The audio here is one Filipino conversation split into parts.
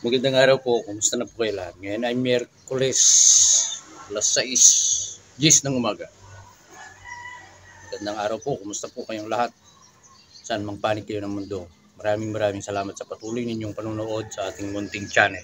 Magandang araw po. Kumusta na po kayo lahat? Ngayon ay Miyerkules, alas 6:10 ng umaga. Magandang araw po. Kumusta po kayong lahat? Saan mang panig kayo ng mundo. Maraming salamat sa patuloy ninyong panonood sa ating munting channel.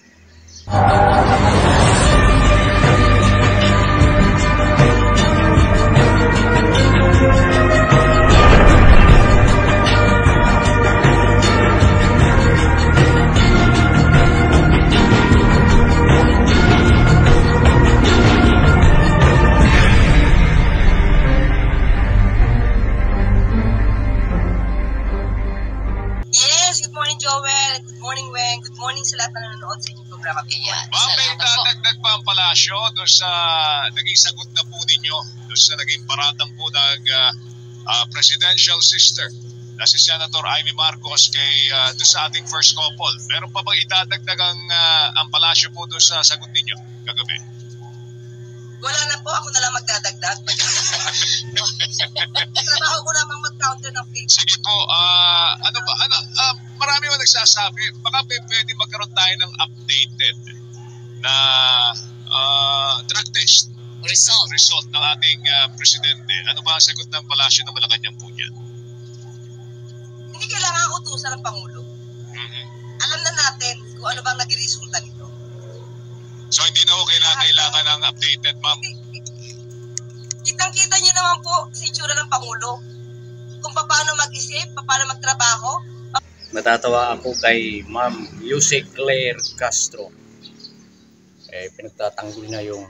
Good morning sa lahat na nanonood sa inyong programa. Ma'am, may dadagdag pa ang palasyo doon sa naging sagot na po ninyo, doon sa naging paratang po ng presidential sister na si Senator Amy Marcos doon sa ating first couple. Meron pa bang idadagdag ang palasyo po doon sa sagot ninyo kagabi? Wala na po, ako na lang magdadagdag. Trabaho ko naman mag-counter ng fake. Sige po, marami mo nagsasabi, baka pwede magkaroon tayo ng updated na drug test result ng ating presidente. Ano ba ang sagot ng palasyo ng Malacanang po niyan? Hindi kailangan utusan ng Pangulo. Alam na natin kung ano bang naging resulta nito. So hindi na ho kailangan ng updated, ma'am? Kitang-kita niyo naman po sa itsura ng Pangulo. Kung paano mag-isip, paano magtrabaho. Natatawa ako kay Ma'am Yuse Claire Castro. Pinagtatanggol na yung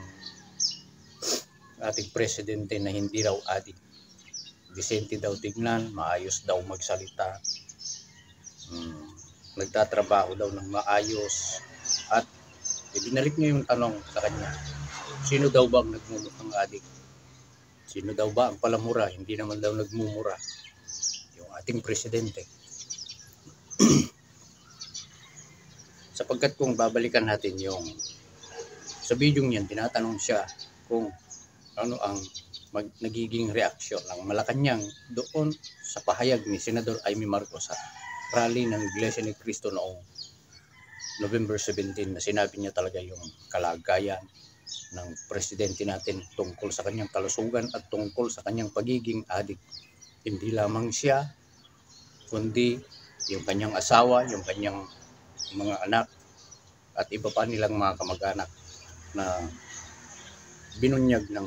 ating presidente na hindi raw adik. Disente daw tignan, maayos daw magsalita. Nagtatrabaho daw ng maayos. At ibinalik niya yung tanong sa kanya. Sino daw ba ang nagmumukhang adik? Sino daw ba ang palamura? Hindi naman daw nagmumura. Yung ating presidente. Sapagkat kung babalikan natin yung sa video niyan, tinatanong siya kung ano ang nagiging reaksyon ng Malacanang doon sa pahayag ni Senador Amy Marcos sa rally ng Iglesia ni Cristo noong November 17 na sinabi niya talaga yung kalagayan ng presidente natin tungkol sa kanyang kalusugan at tungkol sa kanyang pagiging adik. Hindi lamang siya, kundi yung kanyang asawa, yung kanyang mga anak at iba pa nilang mga kamag-anak na binunyag ng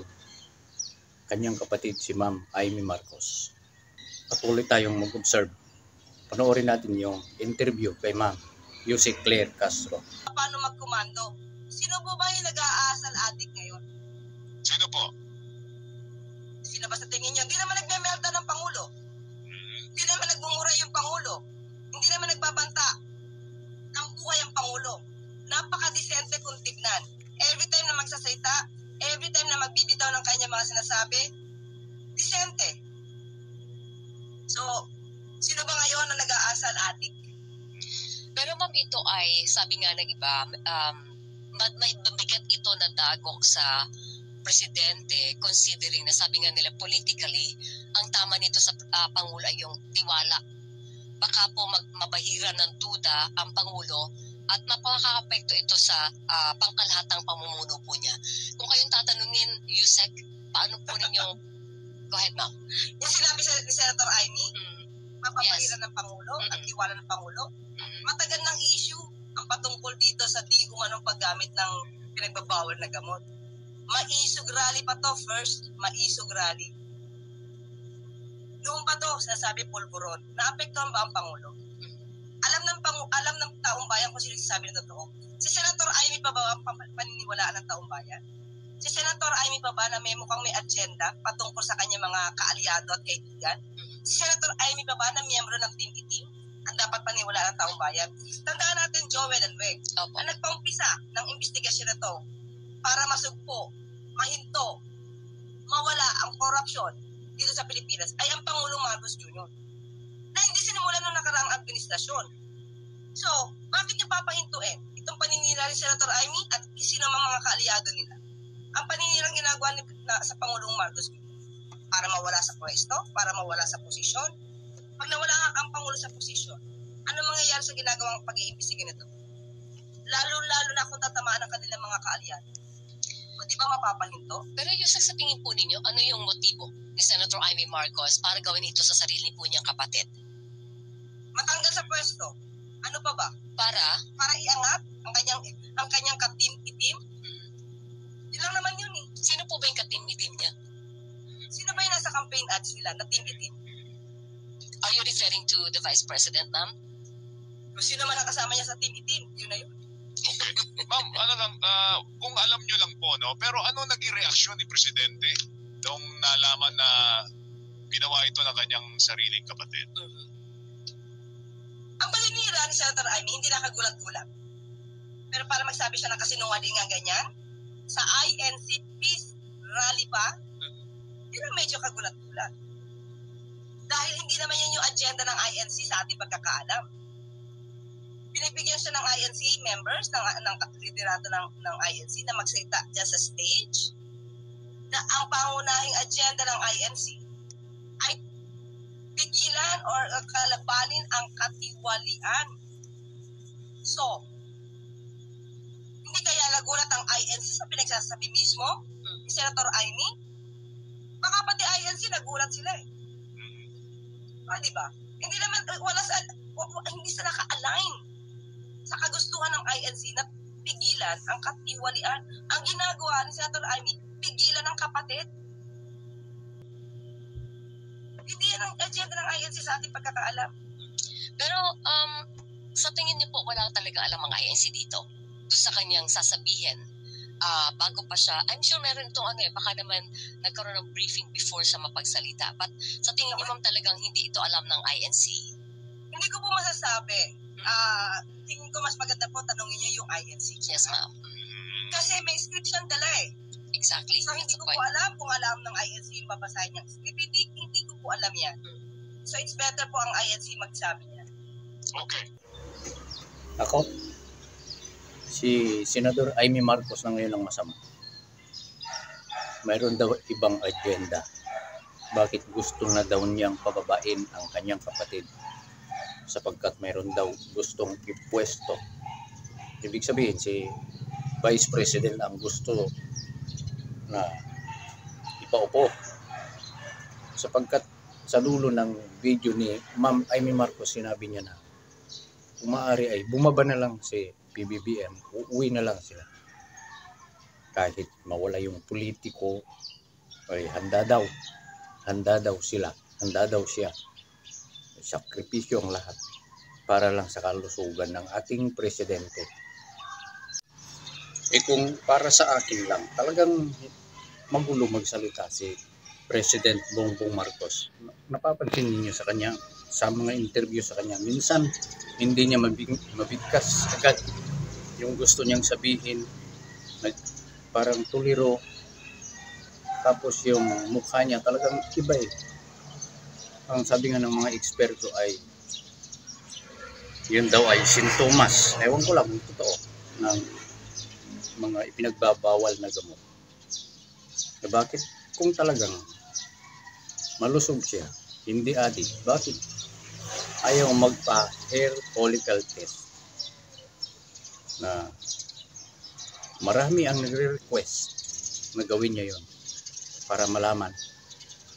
kanyang kapatid si Ma'am Amy Marcos. Patuloy tayong mag-observe. Panoorin natin yung interview kay Ma'am Yuse Claire Castro. Paano magkomando? Sino po ba yung nag-aasal adik ngayon? Sino po? Sino ba sa tingin niyo? Hindi naman nagmemelda ng Pangulo. Hindi naman nagmumura yung Pangulo. Hindi naman nagbabanta ng buhay ang Pangulo. Napaka-disente kung tignan. Every time na magsasalita, every time na magbibitaw ng kanya mga sinasabi, disente. So, sino ba ngayon na nag-aasal adik? Pero ma'am, ito ay, sabi nga ng iba, may mabigat ito na dagok sa presidente, considering na sabi nga nila politically, ang tama nito sa Pangulo ay yung tiwala. Baka po mabahira ng duda ang Pangulo at mapakakapekto ito sa pangkalahatang pamumuno po niya. Kung kayong tatanungin, Yusek, paano po ninyong, go ahead ma'am. Yung sinabi ni Senator Amy, mapapahira ng Pangulo at tiwala ng Pangulo, matagal ng issue ang patungkol dito sa di umanong paggamit ng pinagbabawal na gamot. Maisog rally pa to first, maisog rally. Noon pa to, sinasabi pulburon. Naapektuhan ba ang Pangulo? Alam ng taong bayan kung sino sabi ng totoo. Si Senator Amy pa ba ang paniniwalaan ng taong bayan? Si Senator Amy pa ba na may mukhang may agenda patungkol sa kanyang mga kaalyado at kaibigan? Si Senator Amy pa ba na miyembro ng Team Itim ang dapat paniwalaan ng taong bayan? Tandaan natin, Joel and Weg, na nagpaumpisa ng investigasyon na to para masugpo, mahinto, mawala ang korupsyon dito sa Pilipinas ay ang Pangulong Marcos Jr. na hindi sinimulan ng nakaraang administrasyon. So, bakit yung papahintuin itong paninira ni Senator Amy at sino mga kaalyado nila? Ang paninirang ginagawa sa Pangulong Marcos Jr. para mawala sa pwesto, para mawala sa posisyon. Pag nawala ang Pangulo sa posisyon, ano mangyayari sa ginagawang pag-iimbestiga nito? magkakaalyan. O di ba mapapahinto? Pero yung sa tingin po ninyo, ano yung motibo ni Senator Amy Marcos para gawin ito sa sarili po niyang kapatid? Matanggal sa pwesto. Ano pa ba? Para Iangat ang kanyang katim-itim? Yun lang naman yun eh. sino po ba yung katim-itim niya? Sino ba yung nasa campaign ads nila na tim-itim? Are you referring to the Vice President, ma'am? Kung sino man ang kasama niya sa tim-itim, yun na yun. Okay. Ma'am, kung alam nyo lang po, no? Pero ano naging reaksyon ni Presidente nung nalaman na ginawa ito ng kanyang sariling kapatid? Ang paninira ni Senator Amy, hindi nakagulat-gulat. Pero para magsabi siya ng kasinungalingan ganyan, sa INC Peace Rally pa, yun ang medyo kagulat-gulat. Dahil hindi naman yan yung agenda ng INC sa ating pagkakaalam. Binibigyan siya ng INC members, ng liderato ng INC na magsalita dyan sa stage, na ang pangunahing agenda ng INC ay pigilan or kalabanin ang katiwalian. So, hindi kaya nagulat ang INC sa pinagsasabi mismo ni Senator Amy? Baka pati INC nagulat sila eh. Di ba? Hindi naman, hindi sila naka-align sa kagustuhan ng INC na pigilan ang katiwalian. Ang ginagawa ni Senator Amy, pigilan ang kapatid. Hindi yan ang agenda ng INC sa ating pagkakaalam. Pero sa tingin niyo po, wala talaga alam ang INC dito. Doon sa kanyang sasabihin, bago pa siya, I'm sure meron itong baka naman nagkaroon ng briefing before siya mapagsalita. But sa tingin niyo, ma'am, talagang hindi ito alam ng INC? Hindi ko po masasabi. Tingin ko mas maganda po tanongin niyo yung INC. Yes, ma'am. Kasi may script siyang dala eh. Exactly. So hindi ko po alam kung alam ng INC yung babasahin niyang script. Hindi ko po alam yan. So it's better po ang INC magsabi niya. Okay. Ako, si Senador Amy Marcos na ngayon ang masama. Mayroon daw ibang agenda. Bakit gusto na daw niyang pababain ang kanyang kapatid? Sapagkat mayroon daw gustong ipwesto. Ibig sabihin, si Vice President ang gusto na ipaupo. Sapagkat sa dulo ng video ni Ma'am Amy Marcos, sinabi niya na kung maaari ay bumaba na lang si PBBM, uuwi na lang sila. Kahit mawala yung politiko, ay handa daw sila, handa daw siya. Sakripisyo ang lahat para lang sa kalusugan ng ating presidente. Kung para sa akin lang, talagang magulo magsalita si President Bongbong Marcos. Napapansin niyo sa kanya, sa mga interview sa kanya, minsan hindi niya mabigkas agad yung gusto niyang sabihin, parang tuliro, tapos yung mukha niya talagang iba eh. Ang sabi nga ng mga eksperto ay yun daw ay sintomas, ewan ko lang kung totoo, ng mga ipinagbabawal na gamot. E bakit kung talagang malusog siya, hindi adik, bakit ayaw magpa-hair follicle test? Na marami ang nagre-request na gawin niya yon para malaman,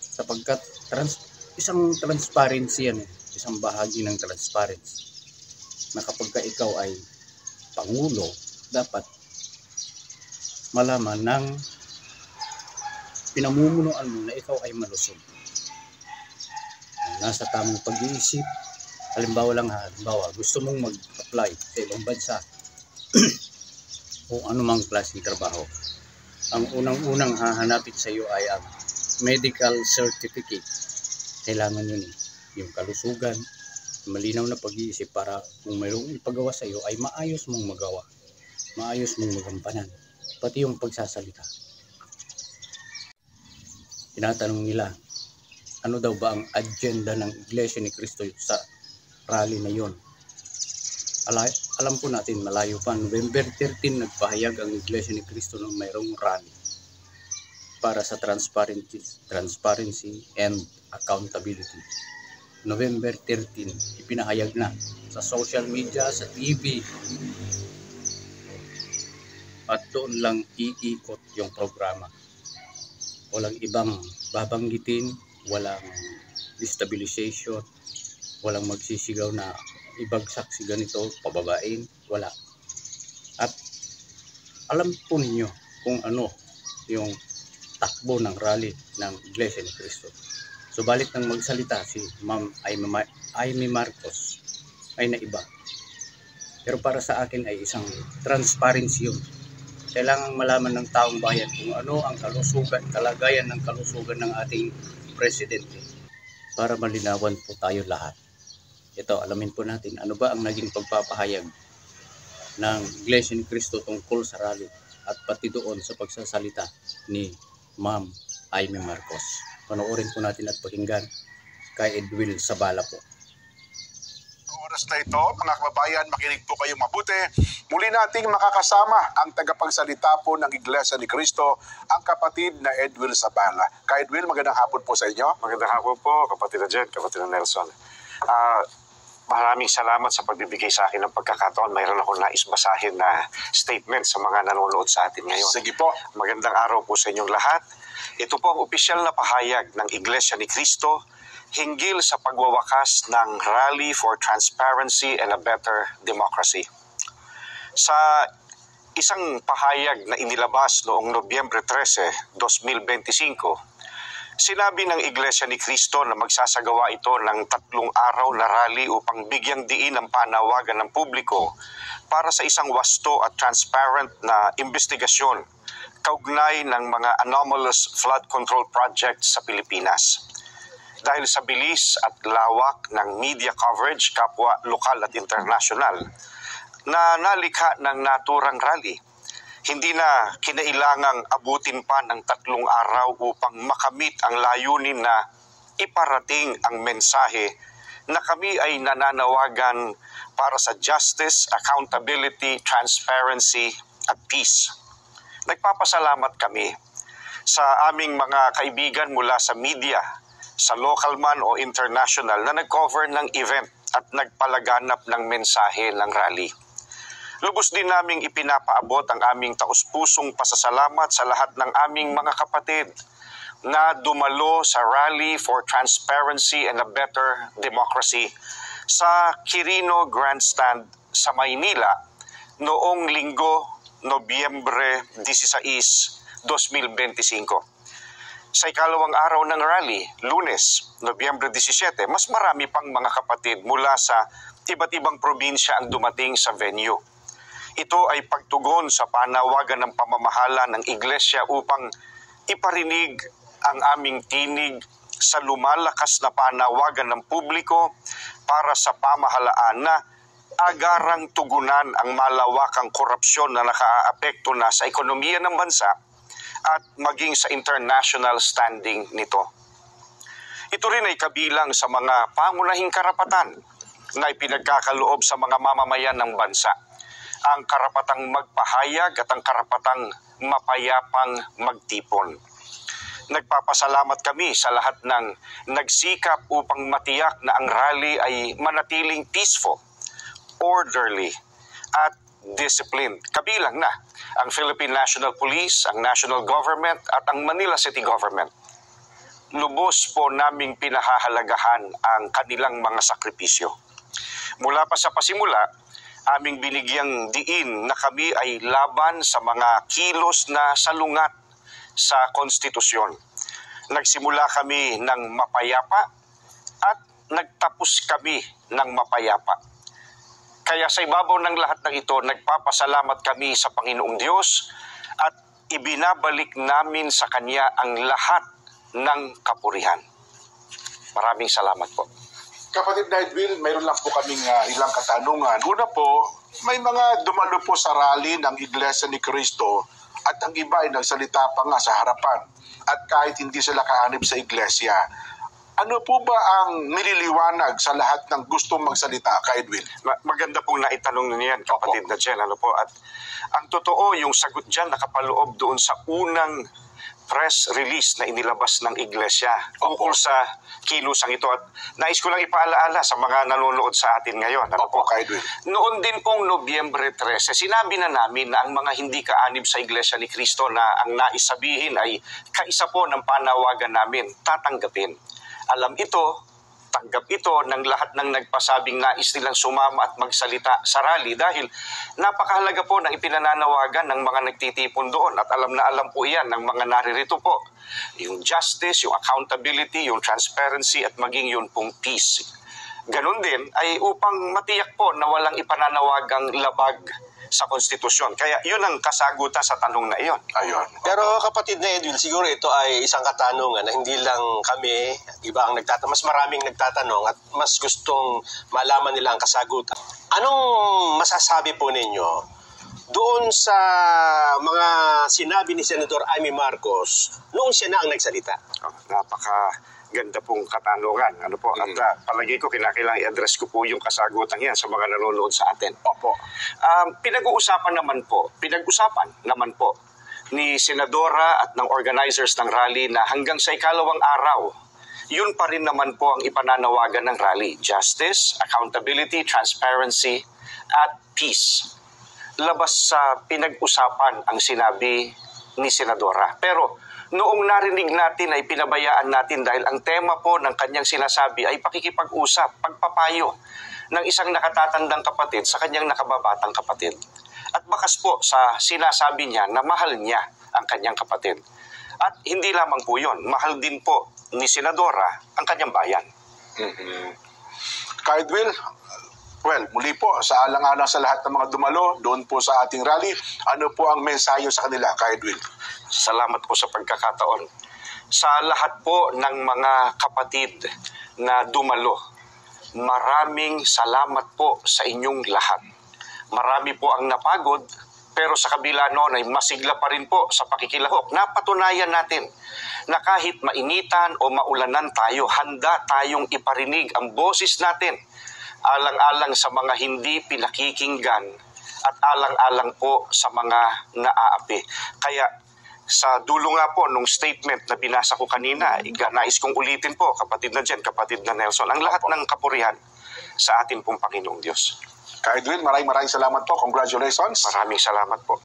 sapagkat isang transparency yan eh, isang bahagi ng transparency na kapag ka ikaw ay pangulo, dapat malaman ng pinamumunuan mo na ikaw ay malusog, nasa tamang pag-iisip. Halimbawa gusto mong mag-apply sa ibang bansa o anumang klaseng trabaho, ang unang-unang hahanapin sa iyo ay ang medical certificate. Kailangan yun yung kalusugan, malinaw na pag-iisip para kung mayroong ipagawa sa iyo ay maayos mong magawa, maayos mong magampanan, pati yung pagsasalita. Tinatanong nila, ano daw ba ang agenda ng Iglesia ni Cristo sa rally na yon? Alam po natin, malayo pa. November 13, nagpahayag ang Iglesia ni Cristo ng mayroong rally para sa transparency and accountability. November 13, ipinahayag na sa social media, sa TV. at doon lang iikot yung programa. Walang ibang babanggitin, walang destabilization, walang magsisigaw na ibagsak si ganito, pababain, wala. At alam po ninyo kung ano yung takbo ng rally ng Iglesia ni Cristo. Subalit nang magsalita si Ma'am Amy Marcos ay naiba. Pero para sa akin ay isang transparency yun. Kailangang malaman ng taong bayan kung ano ang kalagayan ng kalusugan ng ating presidente para malinawan po tayo lahat. Ito, alamin po natin ano ba ang naging pagpapahayag ng Iglesia ni Cristo tungkol sa rally at pati doon sa pagsasalita ni Ma'am Amy Marcos. Panoorin po natin at pakinggan kay Edwil Sabala po. Oras na ito, mga kababayan, makinig po kayo mabuti. Muli nating makakasama ang tagapagsalita po ng Iglesia ni Cristo, ang kapatid na Edwil Sabala. Ka Edwil, magandang hapon po sa inyo. Magandang hapon po, kapatid na Jen, kapatid na Nelson. Maraming salamat sa pagbibigay sa akin ng pagkakataon. Mayroon akong nais basahin na statement sa mga nanonood sa atin ngayon. Sige po. Magandang araw po sa inyong lahat. Ito po ang opisyal na pahayag ng Iglesia ni Cristo hinggil sa pagwawakas ng Rally for Transparency and a Better Democracy. Sa isang pahayag na inilabas noong Nobyembre 13, 2025, sinabi ng Iglesia ni Cristo na magsasagawa ito ng 3 araw na rally upang bigyang diin ang panawagan ng publiko para sa isang wasto at transparent na investigasyon kaugnay ng mga anomalous flood control projects sa Pilipinas. Dahil sa bilis at lawak ng media coverage kapwa lokal at international na nalikha ng naturang rally, hindi na kinailangang abutin pa ng 3 araw upang makamit ang layunin na iparating ang mensahe na kami ay nananawagan para sa justice, accountability, transparency at peace. Nagpapasalamat kami sa aming mga kaibigan mula sa media, sa local man o international na nag-cover ng event at nagpalaganap ng mensahe ng rally. Lubos din naming ipinapaabot ang aming taus-pusong pasasalamat sa lahat ng aming mga kapatid na dumalo sa Rally for Transparency and a Better Democracy sa Quirino Grandstand sa Maynila noong Linggo, Nobyembre 16, 2025. Sa ikalawang araw ng rally, Lunes, Nobyembre 17, mas marami pang mga kapatid mula sa iba't ibang probinsya ang dumating sa venue. Ito ay pagtugon sa panawagan ng pamamahala ng Iglesia upang iparinig ang aming tinig sa lumalakas na panawagan ng publiko para sa pamahalaan na agarang tugunan ang malawakang korupsyon na nakaaapekto na sa ekonomiya ng bansa at maging sa international standing nito. Ito rin ay kabilang sa mga pangunahing karapatan na ipinagkakaloob sa mga mamamayan ng bansa. Ang karapatang magpahayag at ang karapatang mapayapang magtipon. Nagpapasalamat kami sa lahat ng nagsikap upang matiyak na ang rally ay manatiling peaceful, orderly, at disciplined. Kabilang na ang Philippine National Police, ang National Government at ang Manila City Government. Lubos po naming pinahahalagahan ang kanilang mga sakripisyo. Mula pa sa pasimula, aming binigyang diin na kami ay laban sa mga kilos na salungat sa konstitusyon. Nagsimula kami ng mapayapa at nagtapos kami ng mapayapa. Kaya sa ibabaw ng lahat ng ito, nagpapasalamat kami sa Panginoong Diyos at ibinabalik namin sa Kanya ang lahat ng kapurihan. Maraming salamat po. Kapatid na Edwil, mayroon lang po kaming ilang katanungan. Una po, may mga dumalo po sa rally ng Iglesia ni Cristo at ang iba ay nagsalita pa nga sa harapan at kahit hindi sila kaanib sa iglesia. Ano po ba ang nililiwanag sa lahat ng gustong magsalita, ka Edwin? Maganda pong naitanong niyan, kapatid na Jen. At ang totoo, yung sagot dyan nakapaloob doon sa unang press release na inilabas ng iglesia tungkol sa kilusang ito. At nais ko lang ipaalaala sa mga nanonood sa atin ngayon. Opo, Kaidwin. Noon din pong Nobyembre 13, sinabi na namin na ang mga hindi kaanib sa Iglesia ni Cristo na ang nais sabihin ay kaisa po ng panawagan namin, tatanggapin. Alam ito, tanggap ito ng lahat ng nagpasabing nais nilang sumama at magsalita sa rally dahil napakahalaga po ng ipinananawagan ng mga nagtitipon doon at alam na alam po iyan ng mga naririto po. Yung justice, yung accountability, yung transparency at maging yung pong peace. Ganon din ay upang matiyak po na walang ipananawagang labag sa konstitusyon. Kaya yun ang kasagutan sa tanong na iyon. Ayun. Pero kapatid na Edwin, siguro ito ay isang katanungan na hindi lang kami, iba ang mas maraming nagtatanong at mas gustong malaman nila ang kasagutan. Anong masasabi po ninyo doon sa mga sinabi ni Senator Amy Marcos noong siya na ang nagsalita? Napakaganda pong katanungan. At palagi ko kinakailangan i-address ko po yung kasagutan yan sa mga nanonood sa atin. Opo. Pinag-usapan naman po ni Senadora at ng organizers ng rally na hanggang sa ikalawang araw, yun pa rin naman po ang ipananawagan ng rally. Justice, accountability, transparency, at peace. Labas sa pinag-usapan ang sinabi ni Senadora. Pero noong narinig natin ay pinabayaan natin dahil ang tema po ng kanyang sinasabi ay pakikipag-usap, pagpapayo ng isang nakatatandang kapatid sa kanyang nakababatang kapatid. At bakas po sa sinasabi niya na mahal niya ang kanyang kapatid. At hindi lamang po yun, mahal din po ni Senadora ang kanyang bayan. Kaidwin, well, muli po, sa alang-alang sa lahat ng mga dumalo, doon po sa ating rally, ano po ang mensahe sa kanila, Kaidwin? Salamat po sa pagkakataon. Sa lahat po ng mga kapatid na dumalo, maraming salamat po sa inyong lahat. Marami po ang napagod, pero sa kabila noon ay masigla pa rin po sa pakikilahok. Napatunayan natin na kahit mainitan o maulanan tayo, handa tayong iparinig ang boses natin alang-alang sa mga hindi pinakikinggan at alang-alang po sa mga naaapi. Kaya sa dulo nga po nung statement na binasa ko kanina, nais kong ulitin po, kapatid na Jen, kapatid na Nelson, ang lahat ng kapurihan sa ating pong Panginoong Diyos. Kaidwin, maraming salamat po. Congratulations. Maraming salamat po.